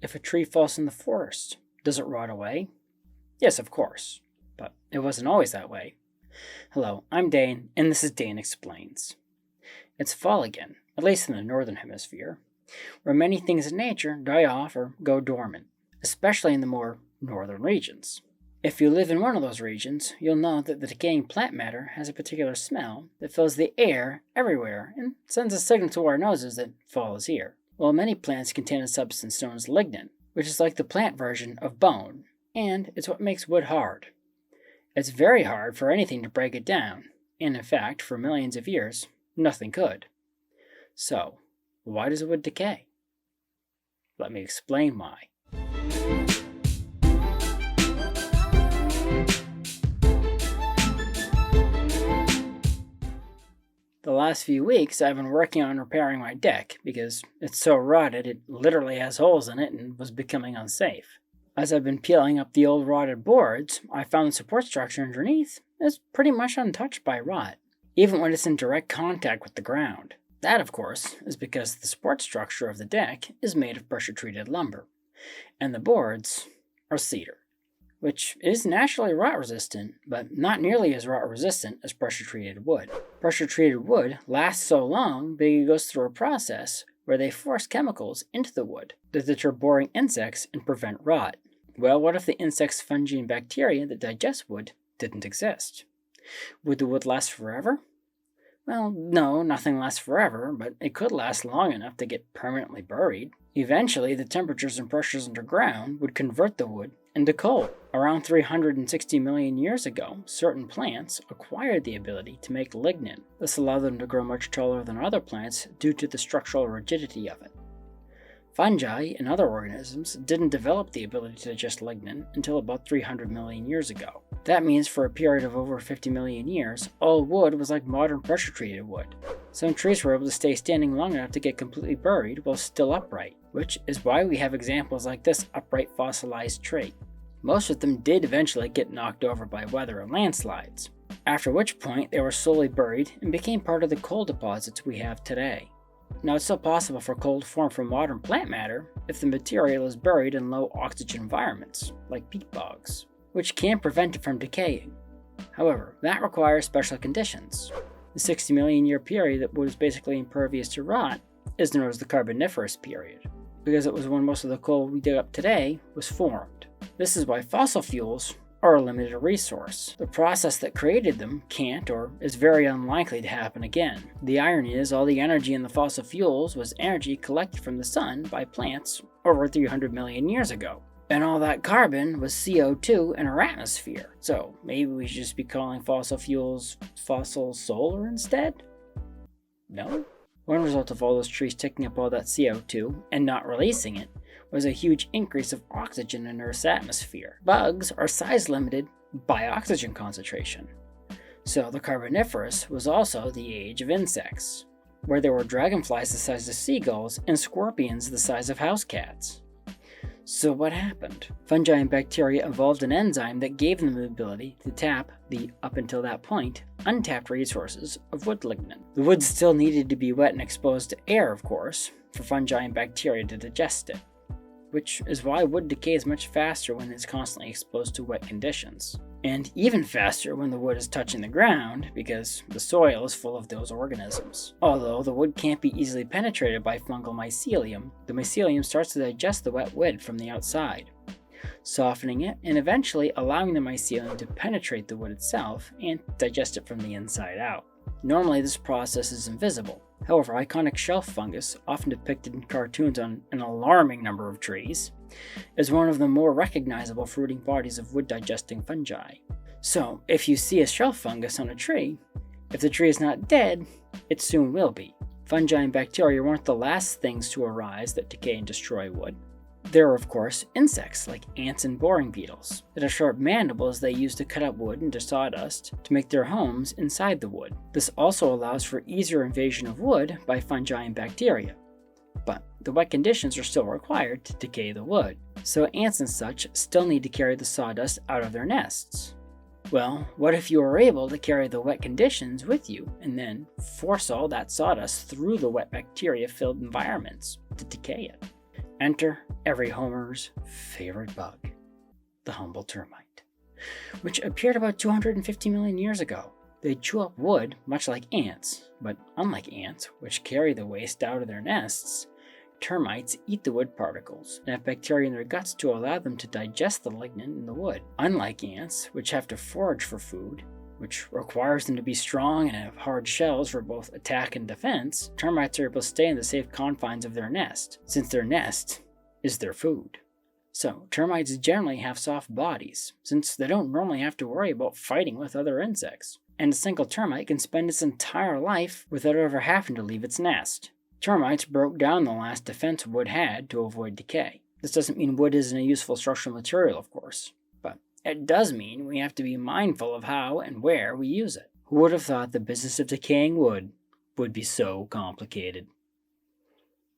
if a tree falls in the forest, does it rot away? Yes, of course, but it wasn't always that way. Hello, I'm Dane, and this is Dane Explains. It's fall again, at least in the northern hemisphere, where many things in nature die off or go dormant, especially in the more northern regions. If you live in one of those regions, you'll know that the decaying plant matter has a particular smell that fills the air everywhere and sends a signal to our noses that fall is here. Well, many plants contain a substance known as lignin, which is like the plant version of bone, and it's what makes wood hard. It's very hard for anything to break it down, and in fact, for millions of years, nothing could. So, why does wood decay? Let me explain why. The last few weeks, I've been working on repairing my deck because it's so rotted it literally has holes in it and was becoming unsafe. As I've been peeling up the old rotted boards, I found the support structure underneath is pretty much untouched by rot, even when it's in direct contact with the ground. That, of course, is because the support structure of the deck is made of pressure-treated lumber, and the boards are cedar, which is naturally rot-resistant, but not nearly as rot-resistant as pressure-treated wood. Pressure-treated wood lasts so long because it goes through a process where they force chemicals into the wood that deter boring insects and prevent rot. Well, what if the insects, fungi, and bacteria that digest wood didn't exist? Would the wood last forever? Well, no, nothing lasts forever, but it could last long enough to get permanently buried. Eventually, the temperatures and pressures underground would convert the wood into coal. Around 360 million years ago, certain plants acquired the ability to make lignin. This allowed them to grow much taller than other plants due to the structural rigidity of it. Fungi and other organisms didn't develop the ability to digest lignin until about 300 million years ago. That means for a period of over 50 million years, all wood was like modern pressure-treated wood. Some trees were able to stay standing long enough to get completely buried while still upright, which is why we have examples like this upright fossilized tree. Most of them did eventually get knocked over by weather and landslides, after which point they were slowly buried and became part of the coal deposits we have today. Now, it's still possible for coal to form from modern plant matter if the material is buried in low oxygen environments, like peat bogs, which can prevent it from decaying. However, that requires special conditions. The 60 million year period that wood is basically impervious to rot is known as the Carboniferous period, because it was when most of the coal we dig up today was formed. This is why fossil fuels are a limited resource. The process that created them can't or is very unlikely to happen again. The irony is all the energy in the fossil fuels was energy collected from the sun by plants over 300 million years ago. And all that carbon was CO2 in our atmosphere. So maybe we should just be calling fossil fuels fossil solar instead? No? One result of all those trees taking up all that CO2 and not releasing it was a huge increase of oxygen in Earth's atmosphere. Bugs are size limited by oxygen concentration. So the Carboniferous was also the age of insects, where there were dragonflies the size of seagulls and scorpions the size of house cats. So what happened? Fungi and bacteria evolved an enzyme that gave them the ability to tap the, up until that point, untapped resources of wood lignin. The wood still needed to be wet and exposed to air, of course, for fungi and bacteria to digest it, which is why wood decays much faster when it's constantly exposed to wet conditions. And even faster when the wood is touching the ground, because the soil is full of those organisms. Although the wood can't be easily penetrated by fungal mycelium, the mycelium starts to digest the wet wood from the outside, softening it and eventually allowing the mycelium to penetrate the wood itself and digest it from the inside out. Normally this process is invisible. However, iconic shelf fungus, often depicted in cartoons on an alarming number of trees, is one of the more recognizable fruiting bodies of wood-digesting fungi. So, if you see a shelf fungus on a tree, if the tree is not dead, it soon will be. Fungi and bacteria weren't the last things to arise that decay and destroy wood. There are, of course, insects like ants and boring beetles that have sharp mandibles they use to cut up wood into sawdust to make their homes inside the wood. This also allows for easier invasion of wood by fungi and bacteria. But the wet conditions are still required to decay the wood, so ants and such still need to carry the sawdust out of their nests. Well, what if you were able to carry the wet conditions with you and then force all that sawdust through the wet bacteria-filled environments to decay it? Enter every homer's favorite bug, the humble termite, which appeared about 250 million years ago. They chew up wood much like ants, but unlike ants, which carry the waste out of their nests, termites eat the wood particles and have bacteria in their guts to allow them to digest the lignin in the wood. Unlike ants, which have to forage for food, which requires them to be strong and have hard shells for both attack and defense, termites are able to stay in the safe confines of their nest, since their nest is their food. So, termites generally have soft bodies, since they don't normally have to worry about fighting with other insects. And a single termite can spend its entire life without ever having to leave its nest. Termites broke down the last defense wood had to avoid decay. This doesn't mean wood isn't a useful structural material, of course, but it does mean we have to be mindful of how and where we use it. Who would have thought the business of decaying wood would be so complicated?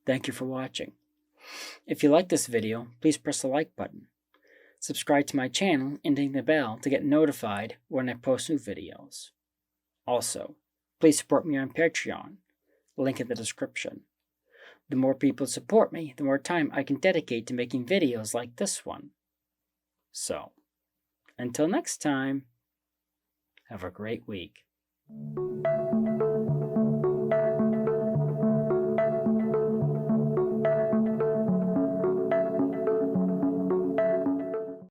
Thank you for watching. If you like this video, please press the like button. Subscribe to my channel and ding the bell to get notified when I post new videos. Also, please support me on Patreon, link in the description. The more people support me, the more time I can dedicate to making videos like this one. So, until next time, have a great week.